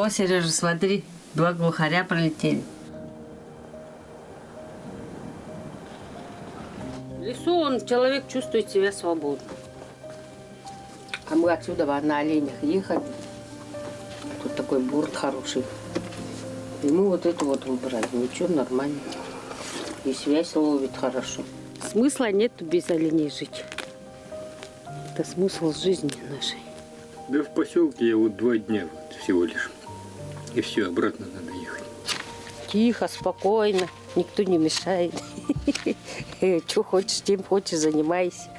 О, Сережа, смотри, 2 глухаря пролетели. В лесу человек чувствует себя свободно. А мы отсюда на оленях ехали. Тут такой борт хороший. И мы вот эту вот выбрали. Ничего, нормально. И связь ловит хорошо. Смысла нет без оленей жить. Это смысл жизни нашей. Да в поселке я вот 2 дня вот всего лишь. И все, обратно надо ехать. Тихо, спокойно. Никто не мешает. Что хочешь, тем хочешь, занимайся.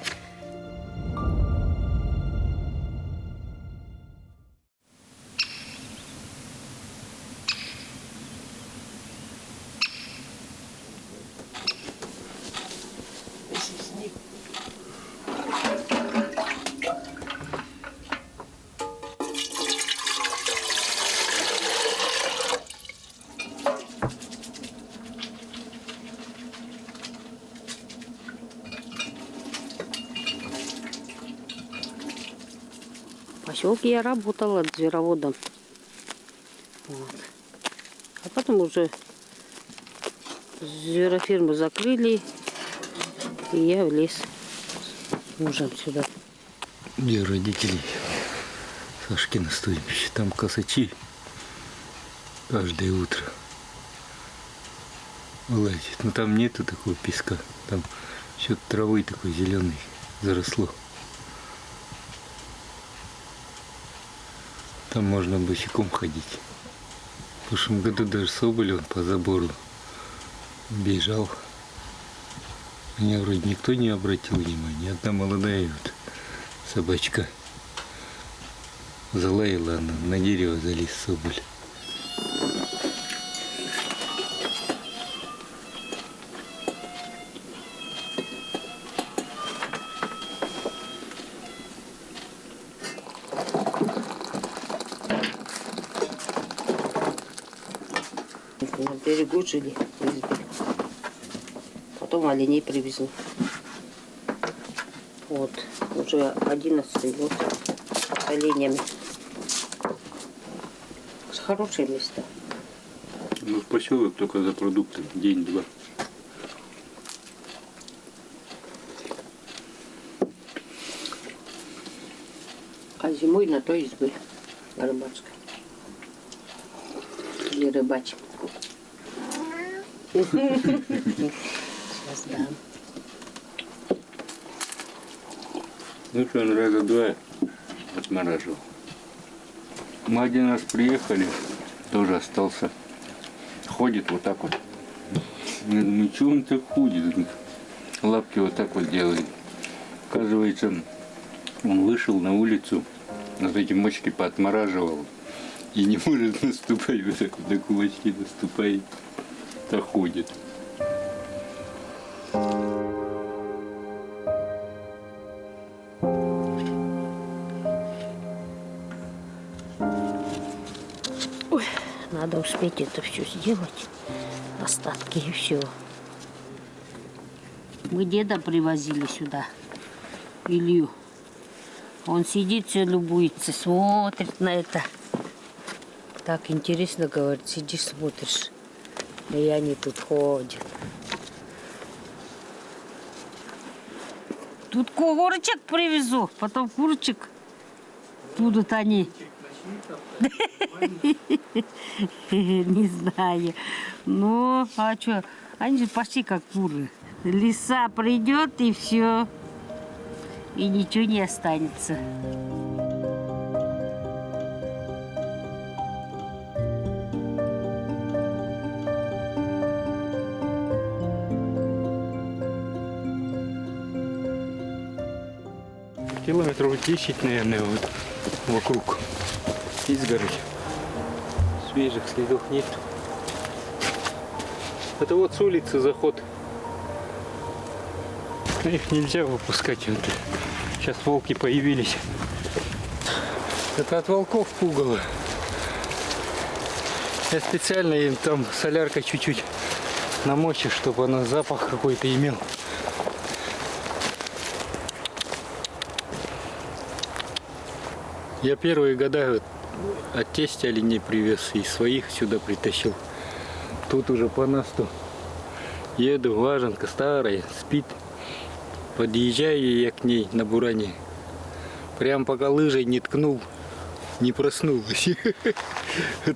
В поселке я работала звероводом. Вот. А потом уже звероферму закрыли, и я в лес с мужем сюда. Где родители Сашкина стойбище? Там косачи каждое утро лазят. Но там нету такого песка. Там все травы такой зеленой заросло. Там можно босиком ходить. В прошлом году даже соболь он по забору бежал. Меня вроде никто не обратил внимания. Одна молодая вот собачка залаяла, она на дерево залез соболь. На берегу жили в избе. Потом оленей привезли. Вот, уже 11-й год с оленями. Хорошее место. Ну, в поселок только за продукты день-два. А зимой на той избы рыбацкой. Или рыбачим. Сейчас дам. Ну что, он раза 2 отмораживал. Мы один раз приехали, тоже остался. Ходит вот так вот. Я думаю, что он так ходит? Лапки вот так вот делает. Оказывается, он вышел на улицу, вот эти мочки поотмораживал. И не может наступать, вот так вот на кулачки наступает. Так ходит. Ой, надо успеть это все сделать. Остатки и все. Мы деда привозили сюда, Илью. Он сидит, все любуется, смотрит на это. Так интересно, говорит, сидишь, смотришь. И они тут ходят. Тут курочек привезу, потом курочек будут они. Не знаю. Ну, а что? Они же почти как куры. Лиса придет и все. И ничего не останется. Километров 10, наверное, вот вокруг изгородь. Свежих следов нет. Это вот с улицы заход. Их нельзя выпускать. Вот. Сейчас волки появились. Это от волков пугало. Я специально им там соляркой чуть-чуть намочу, чтобы она запах какой-то имел. Я первые года от тестя оленей привез и своих сюда притащил. Тут уже по насту еду, важенка старая, спит. Подъезжаю я к ней на буране. Прям пока лыжей не ткнул, не проснулась.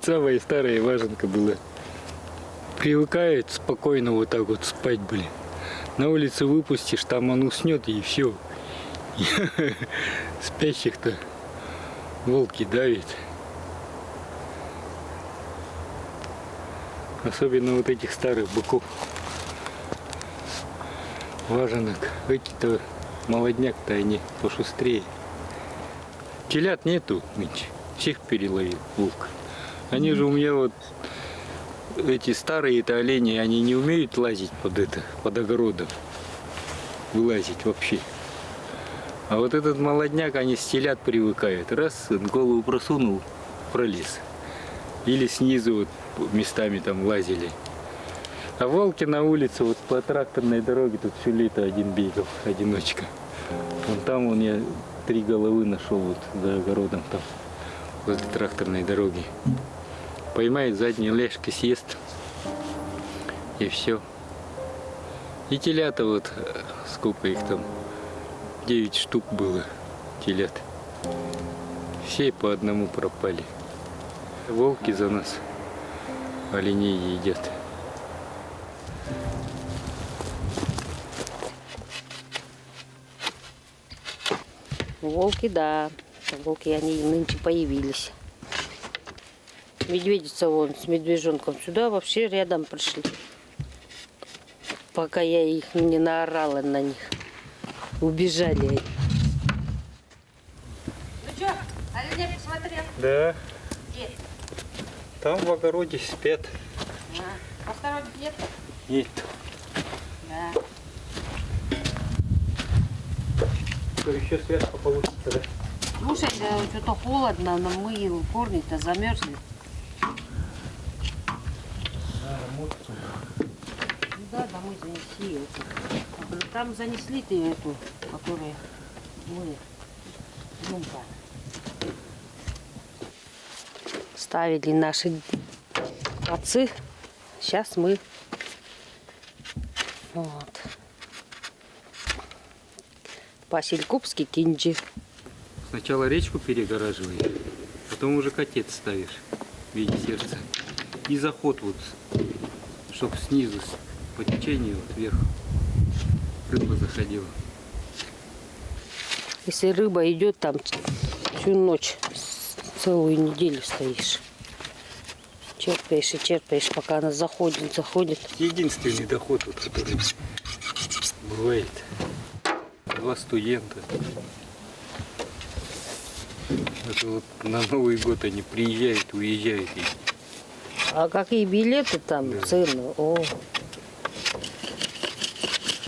Самая старая важенка была. Привыкает спокойно вот так вот спать, блин. На улице выпустишь, там он уснет и все. Спящих-то волки давят. Особенно вот этих старых быков. Важенок. Эти-то молодняк-то они пошустрее. Телят нету нынче. Всех переловил волк. Они же у меня вот эти старые-то олени, они не умеют лазить под огородом. Вылазить вообще. А вот этот молодняк, они с телят привыкают. Раз, голову просунул, пролез. Или снизу вот местами там лазили. А волки на улице, вот по тракторной дороге, тут все лето один бегал, одиночка. Вон там я 3 головы нашел вот за огородом там, возле тракторной дороги. Поймает задней лешкой, съест. И все. И телята вот, сколько их там, 9 штук было телят. Все по одному пропали. Волки за нас оленей едят. Волки, да. Волки, они нынче появились. Медведица вон с медвежонком сюда вообще рядом пришли. Пока я их не наорала на них. Убежали они. Ну что, оленя посмотрел? Да. Где? Там в огороде спят. Посторонних нет? Нет. Да. Еще связка получится, да? Слушай, да, что-то холодно, но мы корни-то замерзли. Ну да, домой занеси эту. Там занесли ты эту, которую мы думка. Ставили наши отцы. Сейчас мы вот. По-селькупски кинджи. Сначала речку перегораживаешь, потом уже котец ставишь в виде сердца. И заход вот, чтобы снизу по течению вот вверх рыба заходила. Если рыба идет, там всю ночь, целую неделю стоишь. Черпаешь и черпаешь, пока она заходит. Единственный доход, вот, который бывает. 2 студента. Это вот на Новый год они приезжают, уезжают. А какие билеты там, цены? О.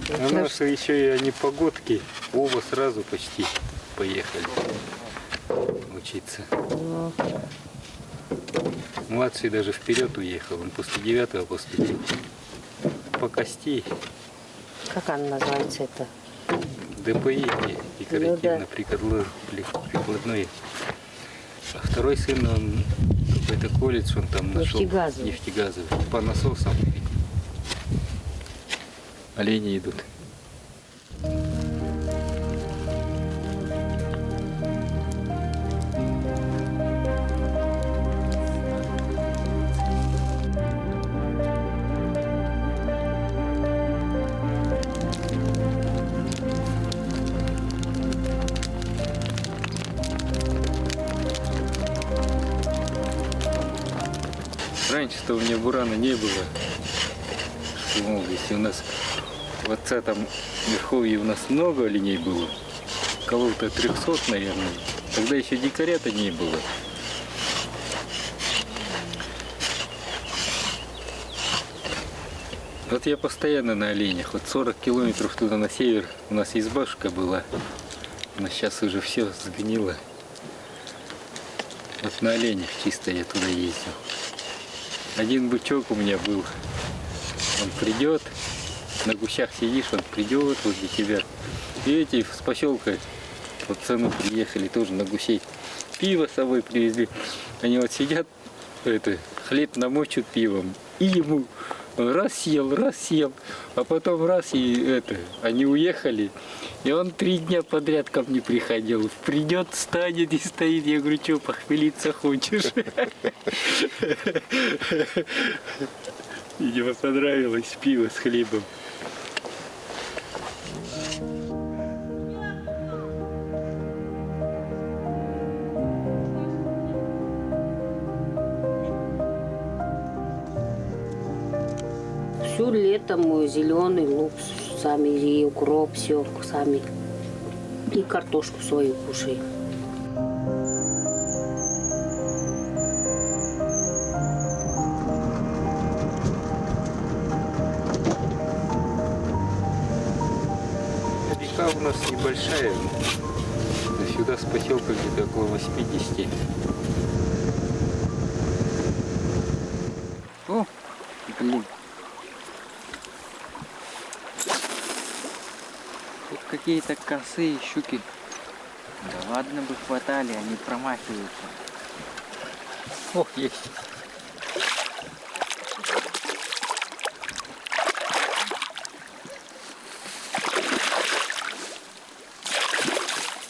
А наши еще и они погодки, оба сразу почти поехали учиться. Младший даже вперед уехал, он после 9-го поступил. По кости. Как она называется это? ДПИ, декоративно-прикладной. А второй сын, он какой-то колледж, он там нашел. Нефтегазовый. По насосам. Олени идут. Раньше-то у меня бурана не было. Если у нас в отца там в Верховье у нас много оленей было, кого-то 300, наверное. Тогда еще дикаря-то не было. Вот я постоянно на оленях. Вот 40 километров туда на север у нас избушка была. Но сейчас уже все сгнило. Вот на оленях чисто я туда ездил. Один бычок у меня был. Он придет, на гусях сидишь, он придет возле тебя. И эти с поселка, пацаны приехали тоже на гусей. пиво с собой привезли. Они вот сидят, хлеб намочат пивом. И ему раз съел, а потом раз и они уехали. И он 3 дня подряд ко мне приходил. Придет, встанет и стоит. Я говорю, что, похмелиться хочешь? Видимо, понравилось пиво с хлебом. Всю лето мы зеленый лук сами, и укроп, все сами. И картошку свою кушаем. Река у нас небольшая. Сюда с поселка где-то около 80. О, блин. Тут какие-то косые щуки. Да ладно бы хватали, они промахиваются. Ох, есть.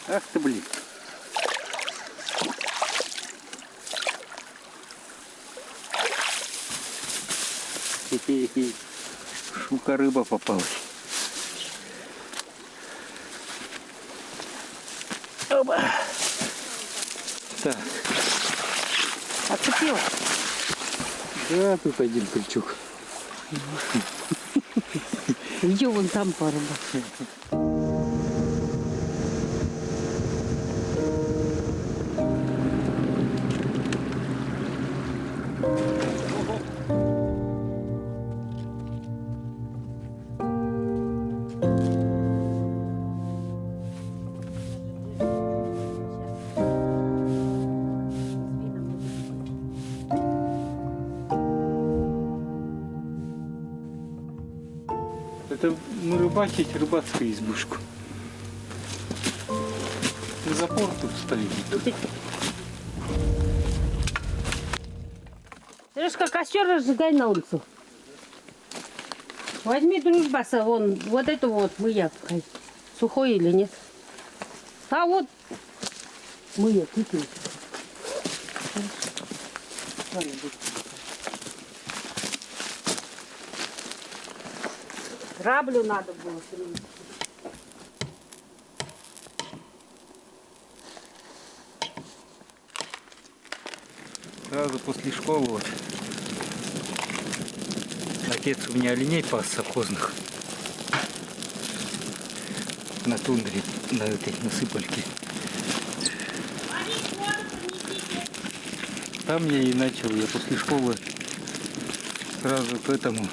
Ах ты, блин. Хе-хе-хе. Шука-рыба попалась. Оба. Так. Отцепила. Да, тут один крючок. Где вон там порыбачил. Это мы рыбачить рыбацкую избушку. Запор тут стоит. Сережка, костер разжигай на улицу. Возьми дружбаса, вон, вот эту вот мыяк. Сухой или нет? А вот мыяк, кипи. Граблю надо было принести. Сразу после школы вот. Отец у меня оленей пас совхозных. На тундре, на этой насыпальке. Там я и начал, я после школы сразу к этому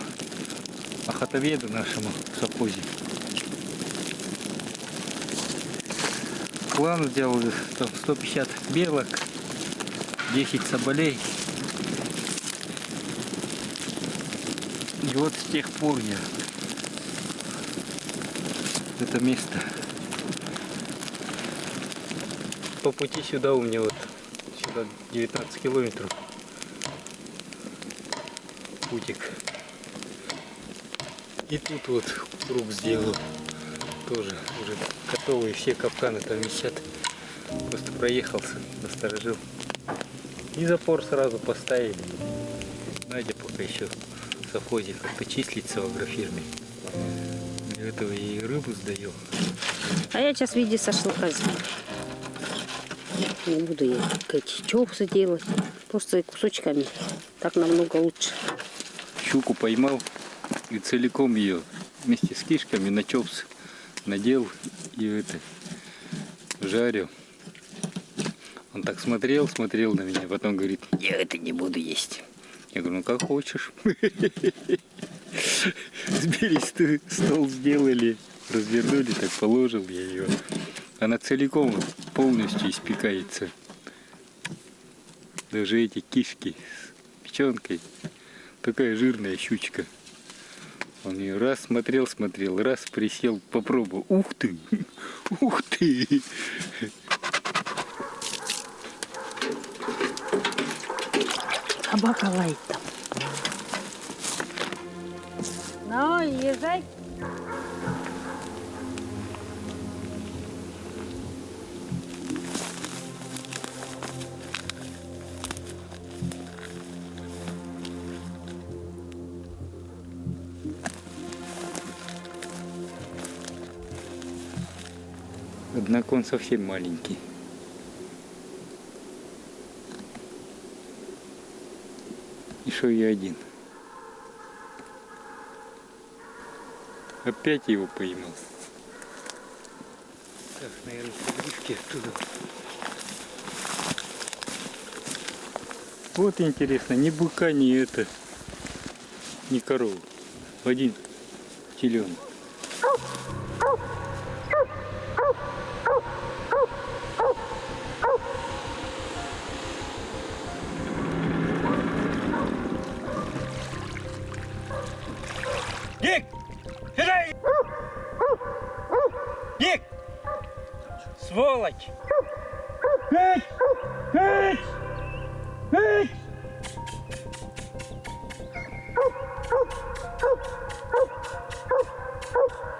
охотоведу нашему в совхозе. План сделал, там 150 белок, 10 соболей. И вот с тех пор я это место. По пути сюда у меня вот сюда 19 километров путик. И тут вот круг сделал. Тоже уже готовые все капканы там висят. Просто проехался, насторожил. И запор сразу поставили. Надя пока еще в совхозе как-то числится в агрофирме. Для этого я и рыбу сдаю. А я сейчас в виде шашлыка сделаю. Не буду я эти чопсы делать. Просто кусочками. Так намного лучше. Щуку поймал и целиком ее вместе с кишками на чопс надел и жарил. Он так смотрел на меня, потом говорит, я это не буду есть. Я говорю, ну как хочешь. Сбились, стол сделали, развернули, так положил я ее. Она целиком полностью испекается. Даже эти кишки с печенкой. Такая жирная щучка. Он ее раз смотрел, раз присел, попробовал. Ух ты! Ух ты! Собака лает там. Ну, езжай. Однако он совсем маленький. Еще я один. Опять его поймал. Так, наверное, поблизки оттуда. Вот интересно, ни быка, ни это, ни корову. Один теленок. Ник! Сюда! Ник! Сволочь! Эй! Эй! Эй!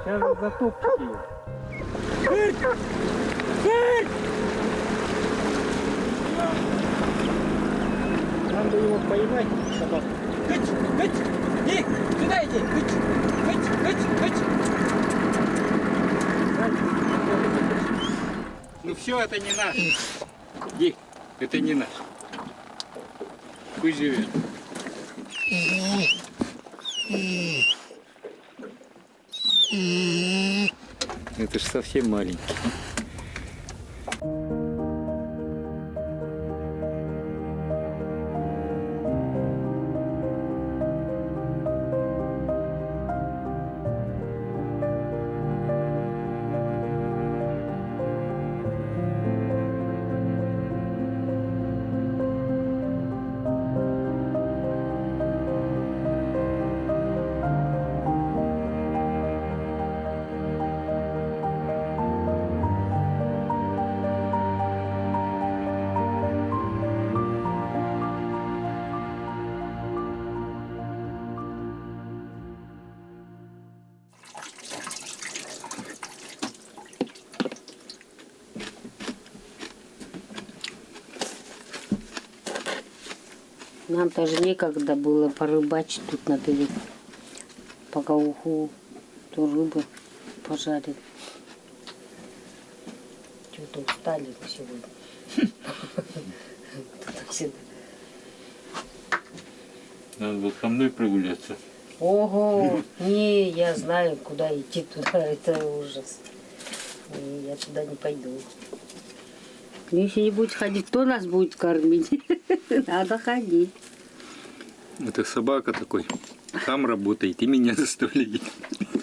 Сейчас же затопчет его. Надо его поймать, собаку. Хыть! Хыть! Ник! Сюда иди! Хыть! Хыть! Хыть! Хыть! Ну все, это не наш. Ди, это не наш. Пусть живет. Это ж совсем маленький. Нам даже некогда было порыбачить тут на берегу. Пока уху, то рыбы пожарили. Что-то устали мы сегодня. Надо было со мной прогуляться. Ого, не, я знаю, куда идти туда, это ужас. Не, я туда не пойду. Если не будет ходить, кто нас будет кормить? Надо ходить. Это собака такой. Там работает и меня заставляет.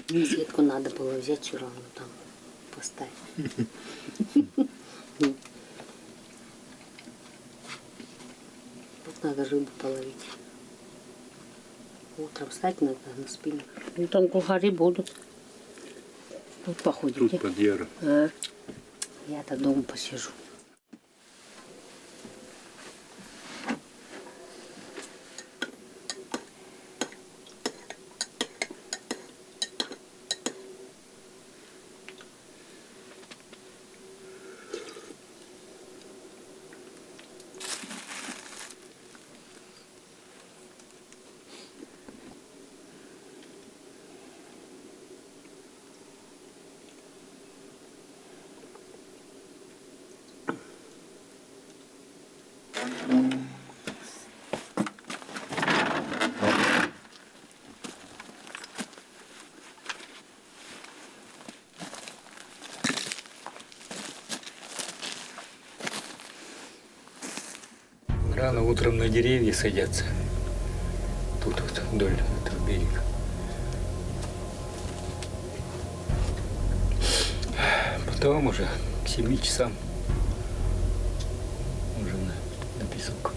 Сетку надо было взять все равно там поставить. Тут надо рыбу половить. Утром встать надо на спину. Ну там кухари будут. Тут походите. Тут под яром. А? Я-то дома посижу. Рано утром на деревья садятся. Тут вот вдоль этого берега. Потом уже к 7 часам уже на песок.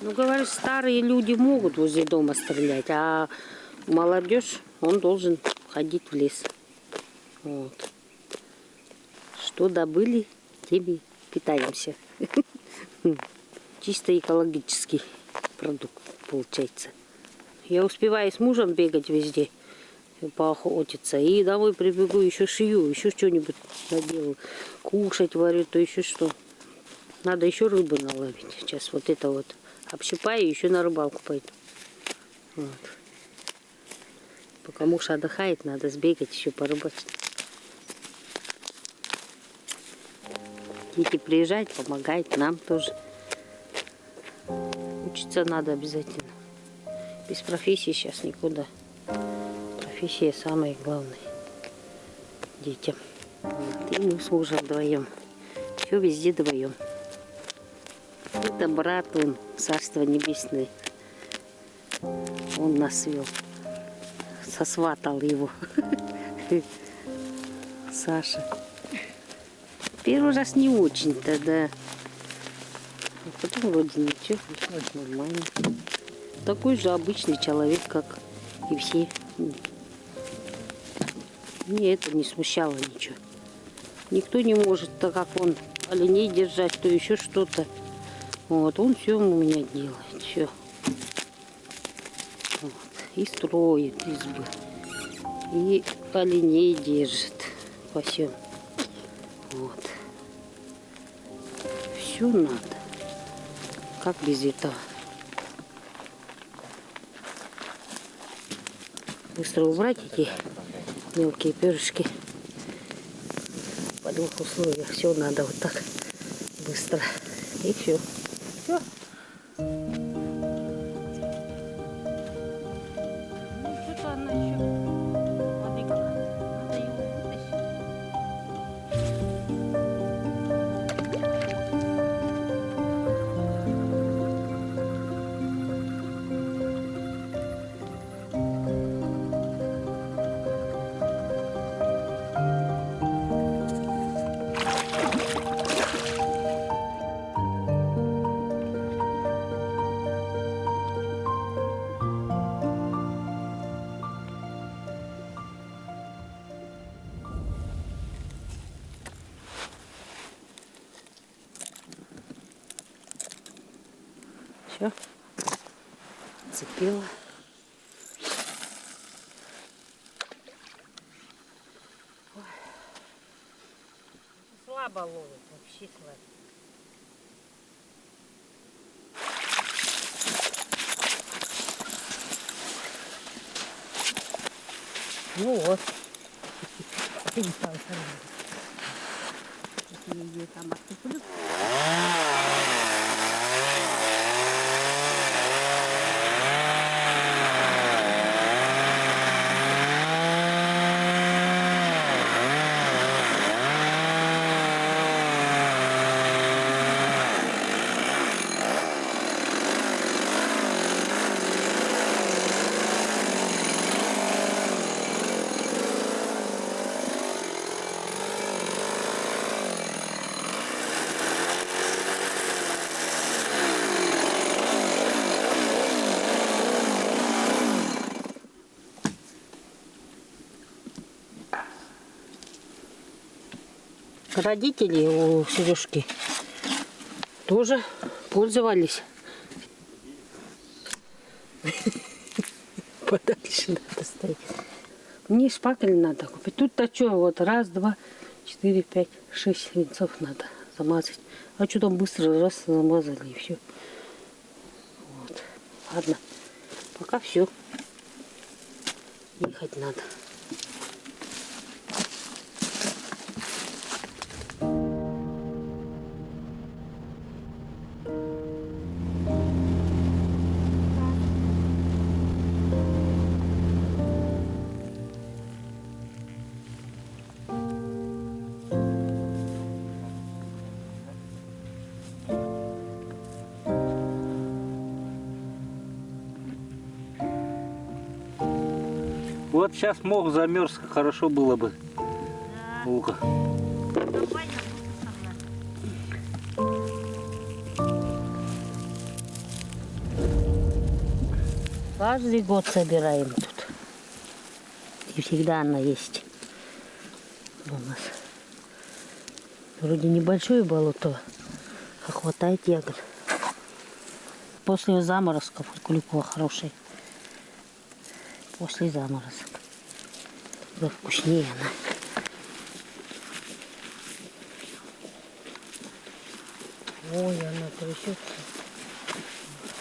Ну, говоришь, старые люди могут возле дома стрелять, а молодежь, он должен ходить в лес. Вот. Что добыли, тем и питаемся. Чисто экологический продукт получается. Я успеваю с мужем бегать везде, поохотиться. И домой прибегу, еще шью, еще что-нибудь наделаю. Кушать варю, то еще что. Надо еще рыбы наловить. Сейчас вот это вот общипаю и еще на рыбалку пойду. Вот. Пока муж отдыхает, надо сбегать еще порыбачить. Дети приезжают, помогают нам тоже. Учиться надо обязательно. Без профессии сейчас никуда. Профессия самая главная детям. Вот. И мы с мужем вдвоем. Все везде вдвоем. Это брат, он, Царство Небесное. Он нас вел. Сосватал его. Саша. Первый раз не очень-то, да. А потом вроде ничего, нормально. Такой же обычный человек, как и все. Мне это не смущало ничего. Никто не может, так как он оленей держать, то еще что-то. Вот, он все у меня делает, все. Вот. И строит избы, и оленей держит по всем. Вот. Все надо. Как без этого? Быстро убрать эти мелкие перышки. В полевых условиях все надо вот так быстро. И все. Все. Ну, что-то она еще. Смотри, как. Надо его вытащить. Все. Цепила. Слабо ловит, вообще слабо. Ну вот. Я там отцеплю. Родители у Сережки тоже пользовались. Подальше надо стоять. Мне шпакель надо купить. Тут-то что, вот раз, два, 4, 5, 6 венцов надо замазать. А что там быстро раз замазали и все. Вот. Ладно, пока все. Ехать надо. Вот сейчас мох замерз, хорошо было бы. Лука. Каждый год собираем тут. И всегда она есть у нас. Вроде небольшое болото, а хватает ягод. После заморозков клюква хорошая. После заморозок. Да вкуснее она. Ой, она трясется.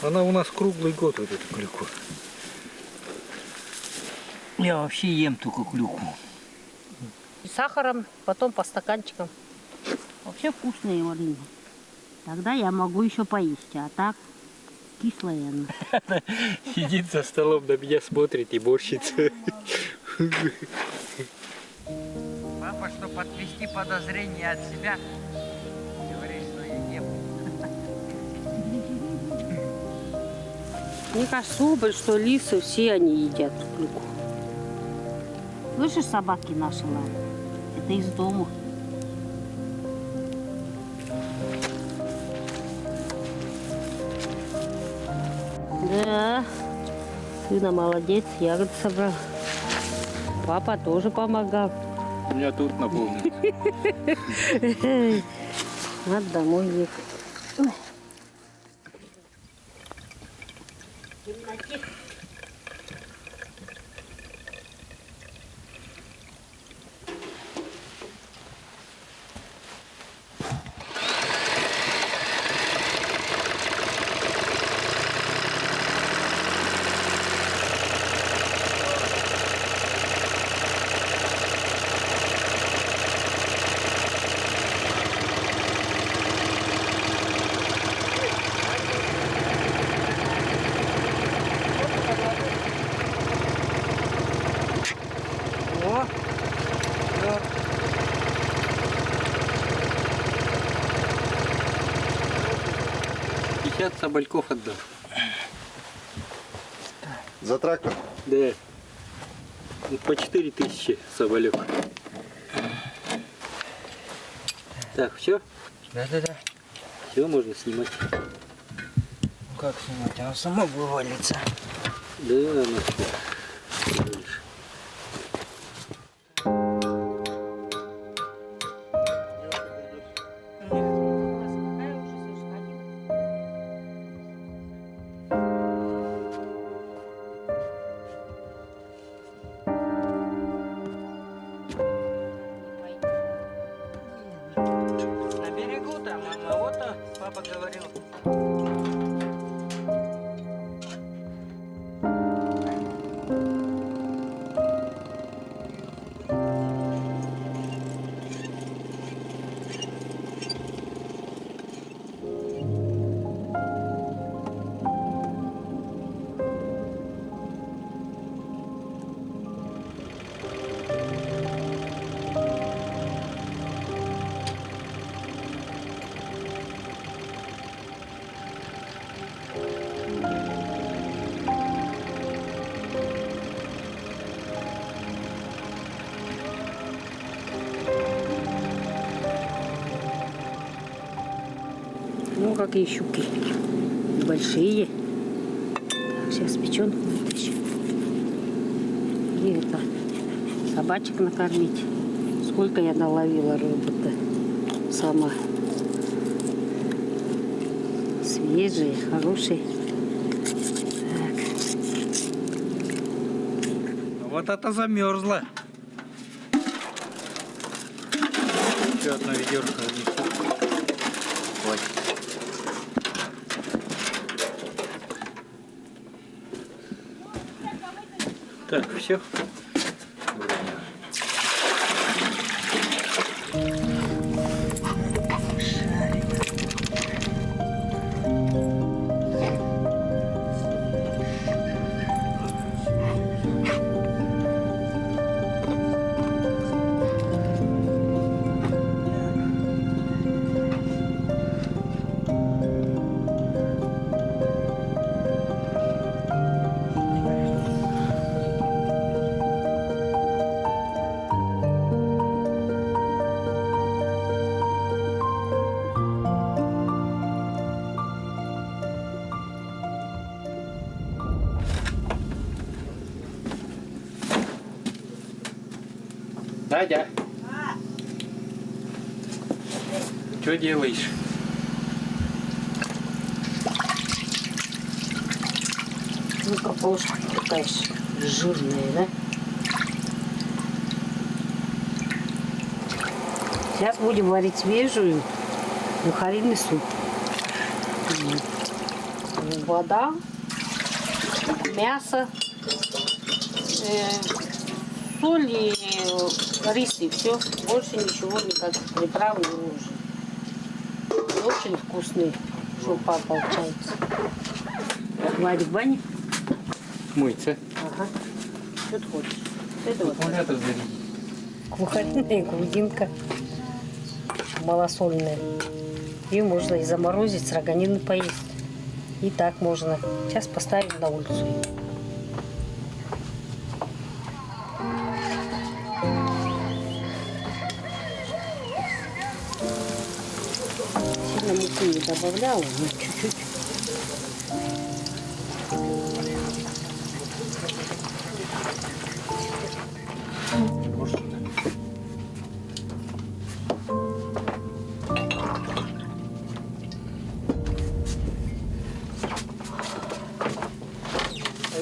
Она у нас круглый год, вот эта клюква. Я вообще ем только клюкву. С сахаром, потом по стаканчикам. Вообще вкусные варенье. Тогда я могу еще поесть, а так кислая она. Сидит за столом, на меня смотрит и борщится. Папа, чтобы отвести подозрения от себя, говорит, что я ем. Мне кажется, что лисы все они едят клюкву. Слышишь, собаки наши лают? Это из дома. Да, сына молодец, ягоды собрал. Папа тоже помогал. У меня тут наполнено. Надо домой ехать. Ой. О, всё. 50 собольков отдал. За трактор? Да. Ну, по 4000 соболек. Так, все? Да-да-да. Все, можно снимать. Ну как снимать? Оно само вывалится. Да, ну все. На берегу там, мама, вот папа говорил. Ну, какие щуки. Большие. Так, сейчас печенку вытащу. И это, собачек накормить. Сколько я наловила рыбы-то. Сама. Свежие, хорошие. Так. Вот это замерзла. Еще одно ведерко внесу. Хватит. Так, все. Надя. Что делаешь? Ну, картошка такая ж жирная, да? Сейчас будем варить свежую мухариный суп. Вода, мясо, соль и рис, и все. Больше ничего, никаких приправ не нужно. Очень вкусный шурпа получается. Варик в бане? Мыться. Ага. Что ты хочешь? Это вот Аккумулятор зарядить. кухонная грудинка малосольная. Ее можно и заморозить, с роганины поесть. И так можно. Сейчас поставим на улицу. Сильно муки не добавляла, но чуть-чуть.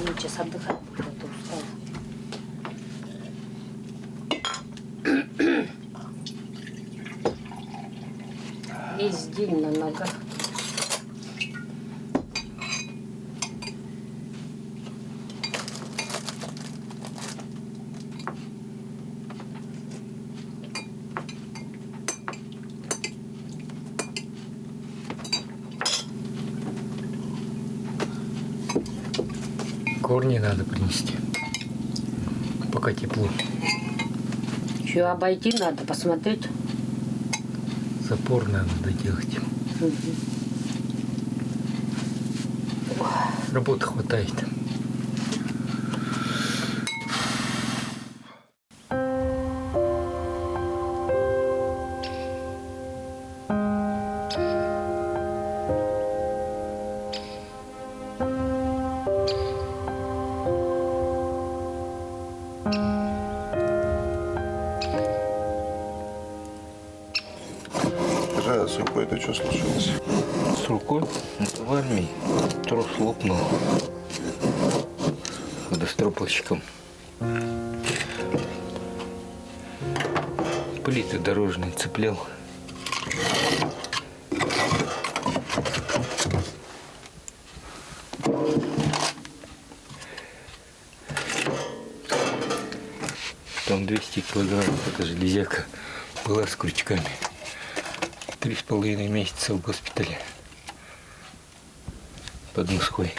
Я сейчас отдыхать буду, а то устала. Весь день на ногах. Корни надо принести. Пока тепло. Еще обойти надо, посмотреть. Запор надо доделать. Работы хватает. А с рукой-то что случилось? С рукой в армии трос лопнул водостропольщиком. Плиты дорожные цеплял. Там 200 килограмм, это железяка была с крючками. 3,5 месяца в госпитале под Москвой.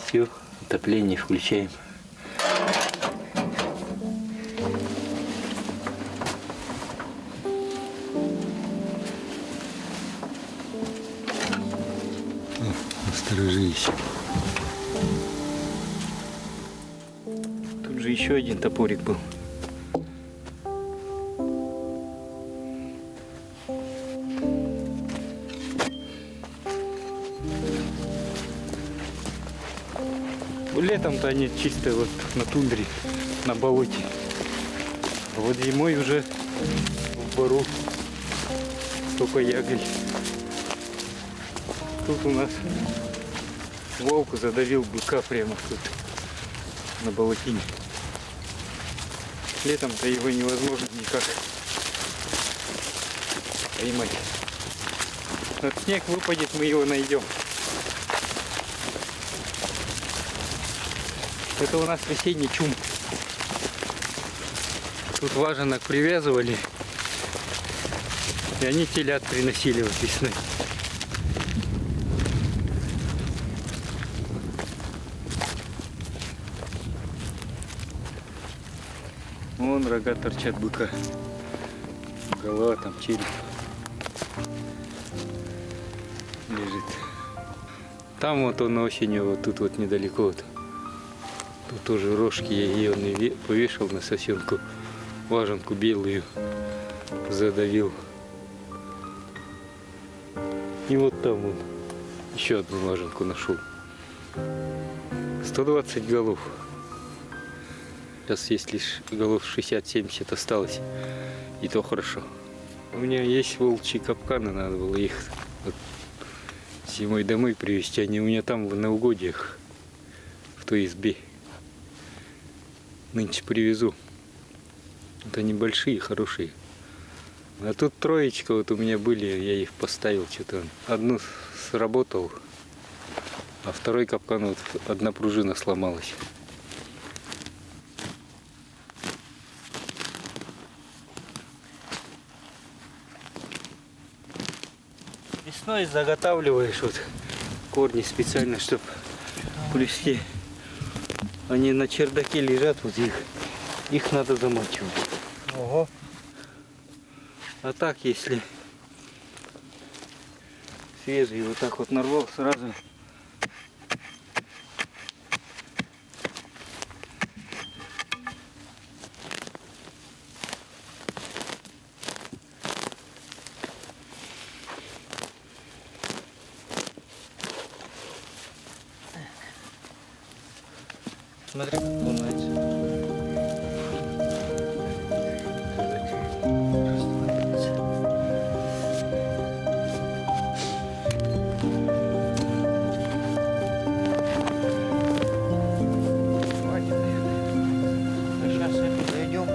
Все, отопление включаем. Насторожились. Тут же еще один топорик был. Летом-то они чисто вот на тундре, на болоте. А вот зимой уже в бору только ягель. Тут у нас волк задавил быка прямо тут на болотине. Летом-то его невозможно никак поймать. Вот снег выпадет, мы его найдем. Это у нас весенний чум. Тут важенок привязывали, и они телят приносили вот весной. Вон рога торчат быка. Голова там, череп лежит. Там вот он осенью, вот тут вот недалеко. Вот. Тут тоже рожки, я ее повешал на сосенку, важенку белую задавил. И вот там он еще одну важенку нашел. 120 голов. Сейчас есть лишь голов 60-70 осталось. И то хорошо. У меня есть волчьи капканы, надо было их вот зимой домой привезти. Они у меня там на угодьях, в той избе. Нынче привезу. Вот они большие, хорошие. А тут троечка вот у меня были, я их поставил что-то. Одну сработал, а второй капкан вот одна пружина сломалась. Весной заготавливаешь вот корни специально, чтобы плести. Они на чердаке лежат, вот их надо замачивать. Ого. А так, если свежий, вот так вот нарвал сразу. Смотри, как ломается. Сейчас это зайдем.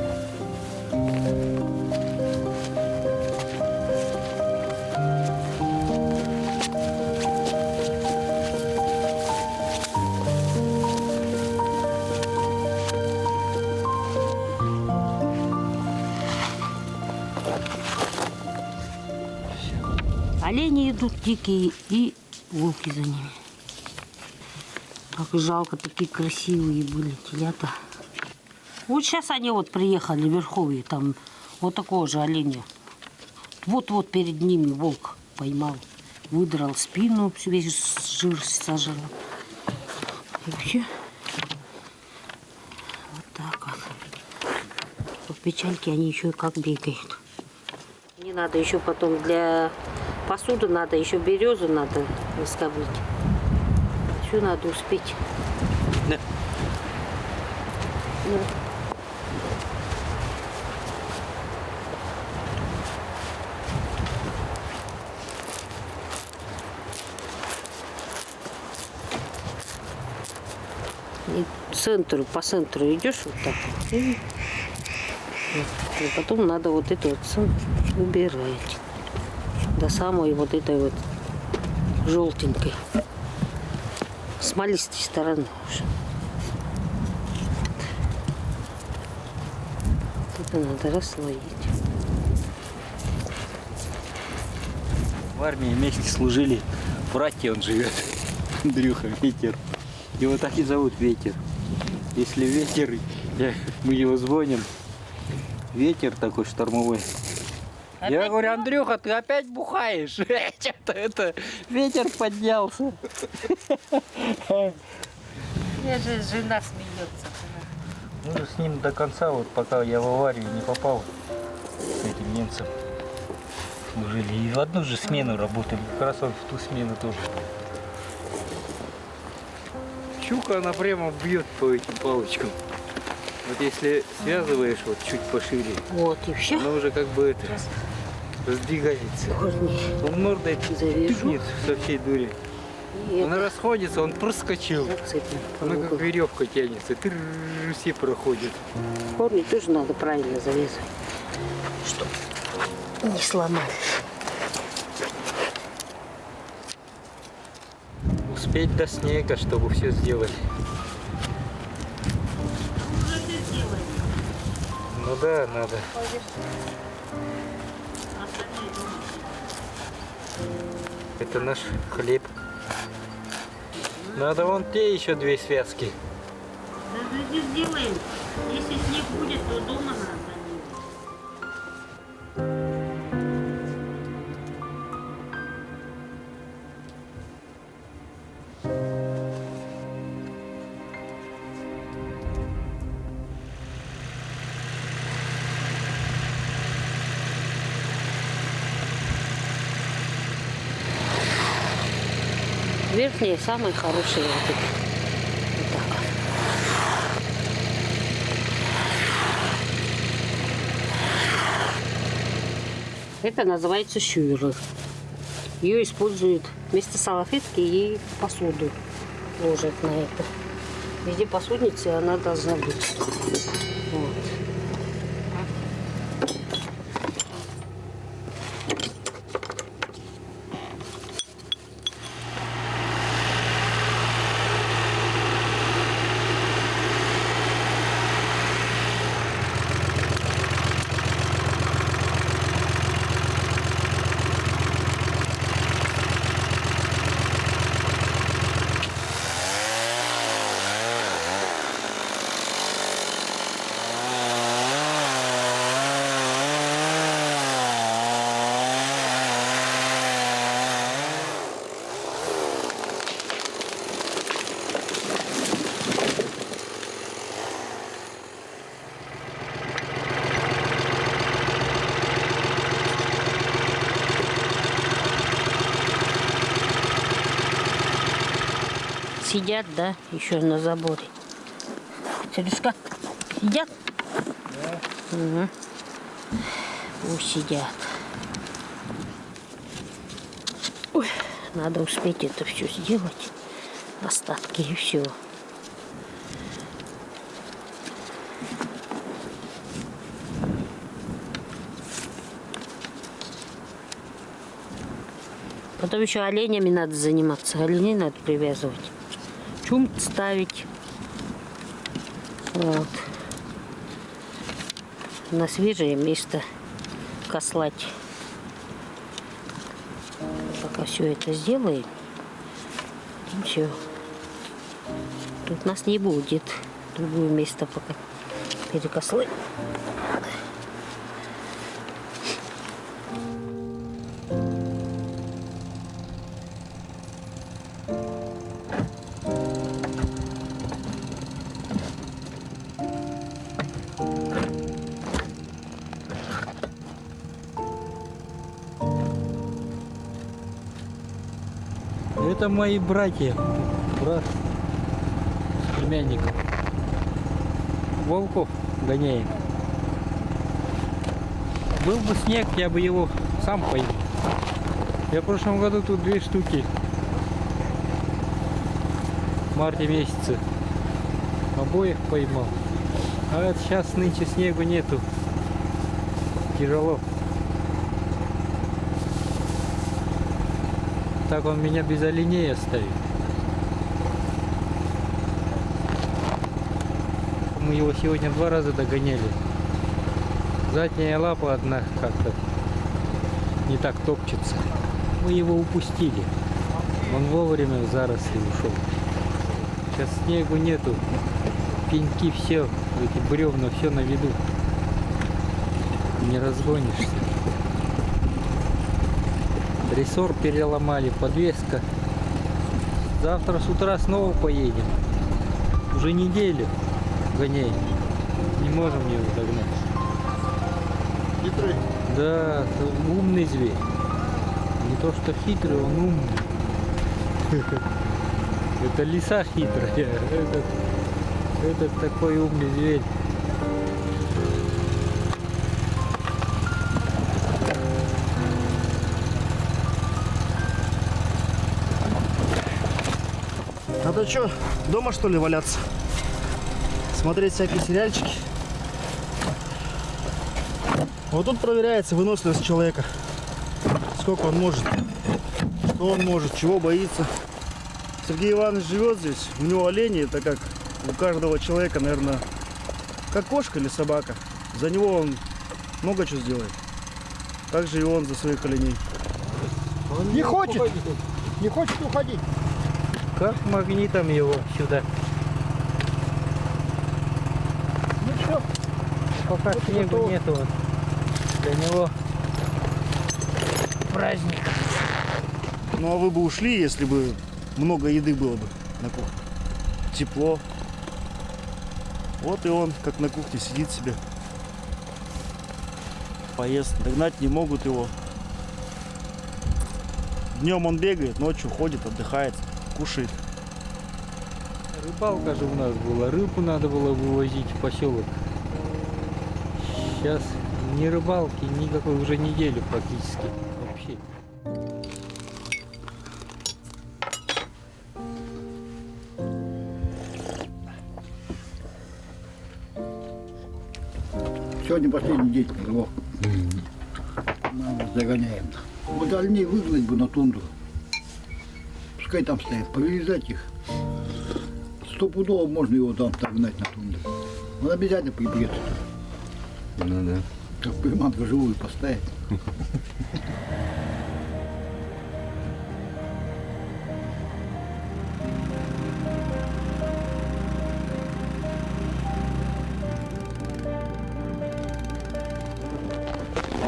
Олени идут дикие и волки за ними. Как жалко, такие красивые были телята. Вот сейчас они вот приехали верховые, там вот такого же оленя. Вот-вот перед ними волк поймал. Выдрал спину, весь жир сожрал. И вообще вот так вот. В печальке они еще и как бегают. Не надо еще потом для посуды надо, еще березу надо выскоблить. Все надо успеть. Да. Ну. И по центру идешь вот так вот. И потом надо вот это вот убирать. До самой вот этой вот желтенькой. Смолистой стороны уже. Это надо расслоить. В армии вместе служили. В Рате он живет. Андрюха, Ветер. Его так и зовут Ветер. Если ветер, мы его звоним. Ветер такой штормовой. Я говорю, Андрюха, ты опять бухаешь? Что-то это, ветер поднялся. Я же жена смеется. Мы же с ним до конца, вот пока я в аварию не попал, с этим немцем служили. И в одну же смену работали. Как раз он в ту смену тоже. Щука, она прямо бьет по этим палочкам. Вот если связываешь вот чуть пошире, Вот и все. она уже как бы это раздвигается. Корни Он мордой завяжу. тыкнет со всей дури. И Он расходится, он проскочил. зацепим. Она как веревка тянется. Все проходят. Корни тоже надо правильно завязывать, чтобы не сломались. Успеть до снега, чтобы все сделать. Ну да, надо. Это наш хлеб. Надо вон те еще 2 связки. Да сделаем. Если снег будет, то дома надо. Верхние самые хорошие вот эти. Вот так вот. Это называется шюры. Ее используют вместо салфетки и посуду ложат на это. Везде посудницы она должна быть. Вот. Сидят, да, еще на заборе. Сережка, сидят? Да. Угу. Пусть сидят. Ой, надо успеть это все сделать. Остатки и все. Потом еще оленями надо заниматься. Оленей надо привязывать. Чум ставить. Вот. На свежее место кослать. Пока все это сделаем, и все. Тут нас не будет. Другое место пока перекослать. Это мои братья. Брат с племянником. Волков гоняем. Был бы снег, я бы его сам поймал. Я в прошлом году тут 2 штуки в марте месяце обоих поймал. А вот сейчас нынче снегу нету. Тяжело. Так он меня без оленей оставит. Мы его сегодня 2 раза догоняли. Задняя лапа одна как-то не так топчется. Мы его упустили. Он вовремя в заросли ушел. Сейчас снегу нету. Пеньки все, эти бревна, все на виду. Не разгонишься. Рессор переломали, подвеска. Завтра с утра снова поедем. Уже неделю гоняем. Не можем его догнать. Хитрый. Да, умный зверь. Не то что хитрый, он умный. Это лиса хитрая. Этот такой умный зверь. А то что, дома что ли валяться? Смотреть всякие сериальчики? Вот тут проверяется выносливость человека. Сколько он может, что он может, чего боится. Сергей Иванович живет здесь, у него олени, это как у каждого человека, наверное, как кошка или собака. За него он много чего сделает. Так же и он за своих оленей. Он не хочет уходить. Как магнитом его сюда. Ну что, Пока вот снегу готово. нету, вот, для него праздник. Ну а вы бы ушли, если бы много еды было бы на кухне. Тепло. Вот и он, как на кухне, сидит себе. Поест. Догнать не могут его. Днем он бегает, ночью ходит, отдыхает, кушает. Рыбалка же у нас была, рыбу надо было вывозить в поселок. Сейчас Ни рыбалки, никакой уже неделю практически. Вообще. Сегодня последний день его. Загоняем. Вот оленей выгнать бы на тундру. Пускай там стоят, повырезать их. Стопудово можно его там гнать на тундру. Он обязательно прибьет. Ну да. Как приманку живую поставить.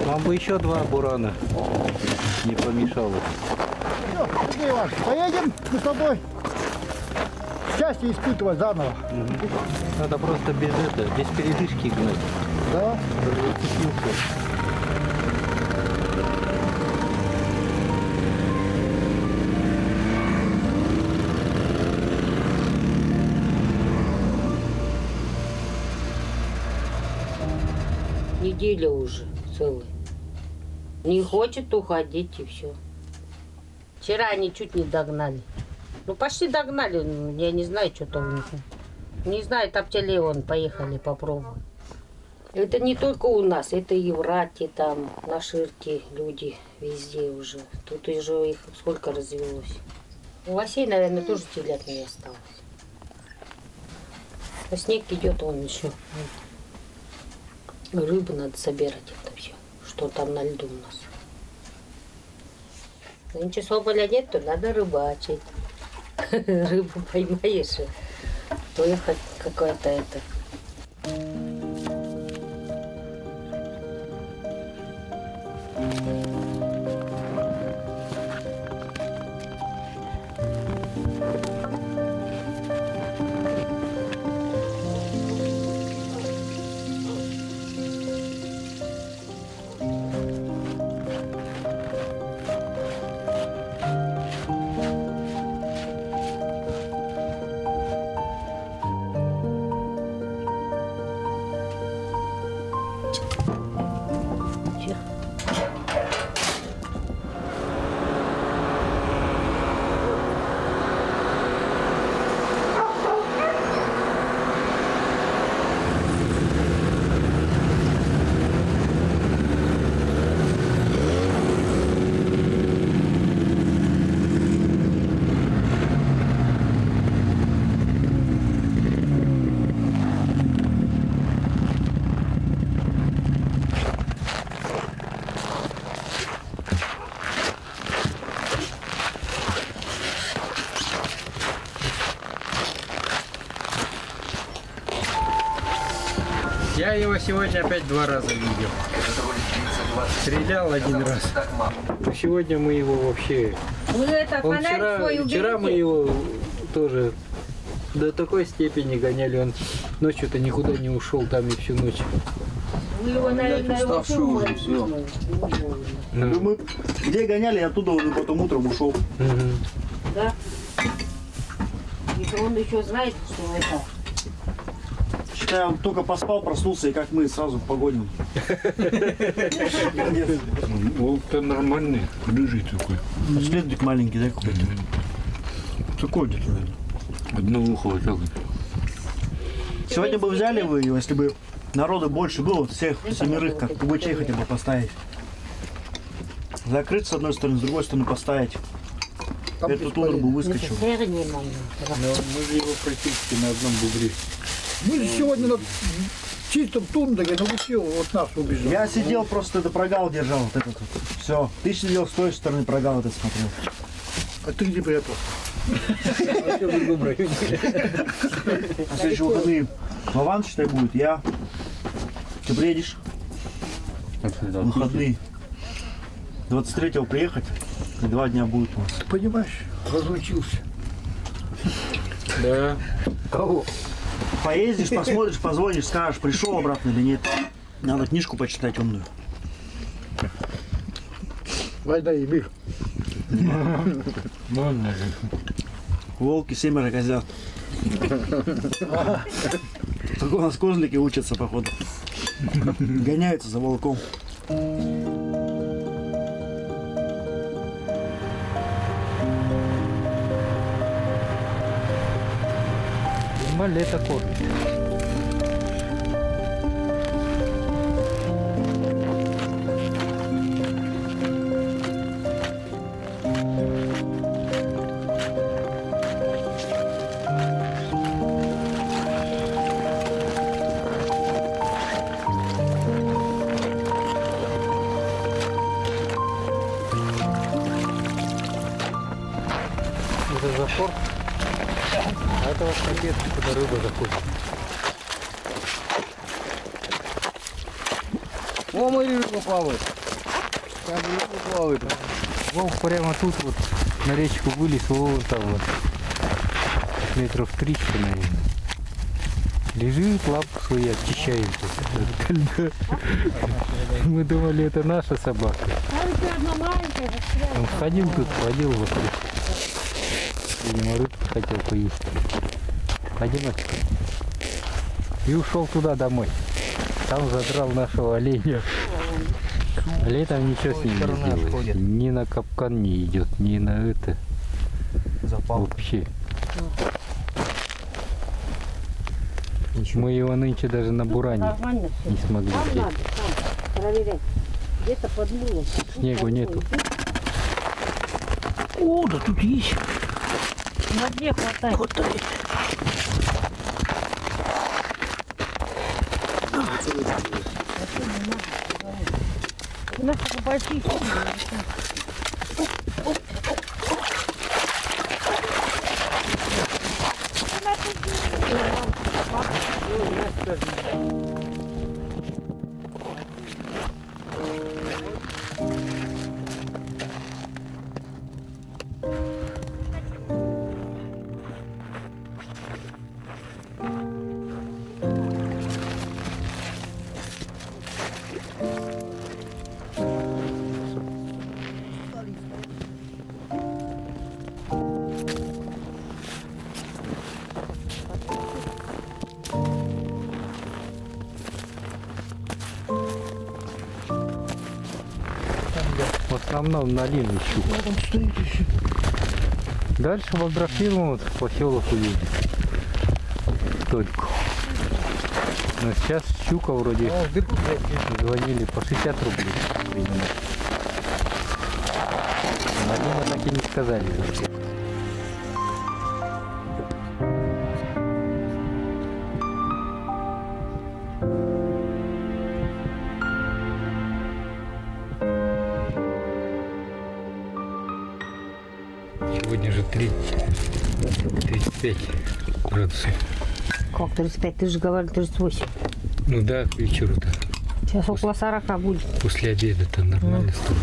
Вам бы еще 2 бурана не помешало. Все, Сергей Иванович, поедем мы с тобой. Счастье испытывать заново. Надо просто без передышки гнать. Да? Зацепился. Неделя уже целая. Не хочет уходить и все. Вчера они чуть не догнали. Ну почти догнали, я не знаю, что-то у них. Не знаю, топтели вон, поехали попробуем. Это не только у нас, это и в Рате, там, на Ширке люди везде уже. Тут уже их сколько развелось. У Васей, наверное, тоже телят не осталось. А снег идет, он еще. Рыбу надо собирать это все, что там на льду у нас. Нынче соболя нет, то надо рыбачить. Рыбу поймаешь, то и какое-то это. Я его сегодня опять 2 раза видел. Стрелял 1 раз. Сегодня мы его вообще... Вы это Он фонарь свой вчера мы уберите. его тоже до такой степени гоняли. Он ночью-то никуда не ушел, там и всю ночь. Вы его, наверное, вообще уморите. Ну, Мы где гоняли, оттуда он и потом утром ушел. мгм. Да? И он еще знает, что это. Считай, он только поспал, проснулся, и как мы сразу в погоню. Волк-то нормальный, рыжий такой. Следует маленький, да, какой-то? Такой где-то, наверное. Одно ухо вот так вот. Сегодня бы взяли вы его, если бы народу больше было, всех 7, как кубачей хотя бы поставить. Закрыть с одной стороны, с другой стороны поставить. Эту тундру бы выскочил. Верни, мама. Но мы же его практически на одном бугре. Мы же сегодня на чистом тундре научил вот нас убежал. Я сидел, просто это прогал держал, вот этот вот. Все. Ты сидел с той стороны, прогал этот смотрел. А ты где прятал? На следующие выходные Вован, считай, будет, я. Ты приедешь? В выходные. 23-го приехать, и 2 дня будет у нас. Ты понимаешь, разучился. Да. Кого? Поездишь, посмотришь, позвонишь, скажешь, пришел обратно или нет. Надо книжку почитать умную. Война и мир. Можно же. Волки, 7 козят. Только у нас козлики учатся, походу. Гоняются за волком. Зима, лето кормит. Это запор, а это вот капец, куда рыба заходит. О, мой рыба плавает. Там рыба плавает. Волк прямо тут вот на речку вылез, вон там вот. Метров 300, наверное. Лежит, лапку свою очищает. Мы думали, это наша собака. Он ходил тут, ходил вокруг. Видимо, рыбку хотел поесть. Одиночка. И ушел туда домой. Там задрал нашего оленя. Летом ничего с ним не сделаешь. Ни на капкан не идет, ни на это. Вообще. Мы его нынче даже на буране Нормально все. не смогли Там взять. надо, там проверять. Где-то подмыло. Снегу нету. О, да тут есть. На дне хватает. У нас только большие. В основном на линию щука. Дальше в Андрофилово вот в поселок уедет. Только. Но сейчас щука вроде звонили по 60 рублей. Примерно. На линию так и не сказали. Сегодня же 35 градусов. Как 35? Ты же говорил 38. Ну да, к вечеру-то. Сейчас около 40 будет. После обеда-то нормально стало.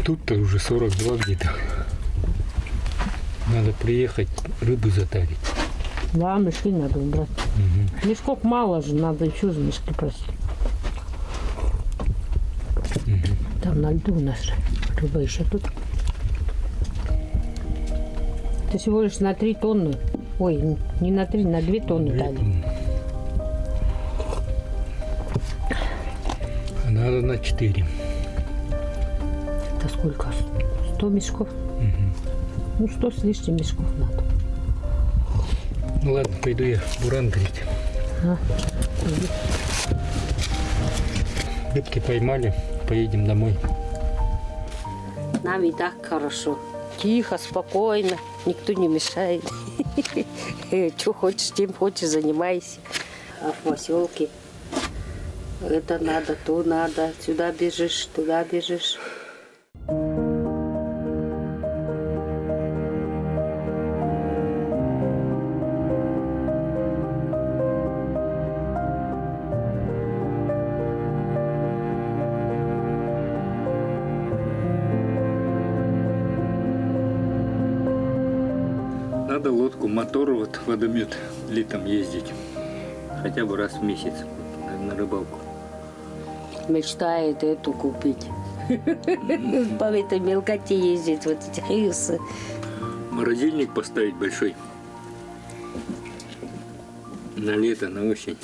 Тут-то уже 42 где-то. Надо приехать, рыбу затарить. Да, мешки надо убрать. Мешков мало же, надо еще же мешки просить. Там на льду у нас же рыба еще тут. Это всего лишь на 3 тонны. Ой, не на 3, на 2 тонны дали. А надо на 4. Это сколько? 100 мешков? Ну, 100 с лишним мешков надо. Ну ладно, пойду я буран греть. Иди. Рыбки поймали, поедем домой. Нам и так хорошо. Тихо, спокойно, никто не мешает. Что хочешь, тем хочешь, занимайся. А в поселке это надо, то надо. Сюда бежишь, туда бежишь. Надо лодку, мотор, вот водомет летом ездить. Хотя бы раз в месяц на рыбалку. Мечтает эту купить. По этой мелкоте ездить, вот эти хисы. Морозильник поставить большой. На лето, на осень.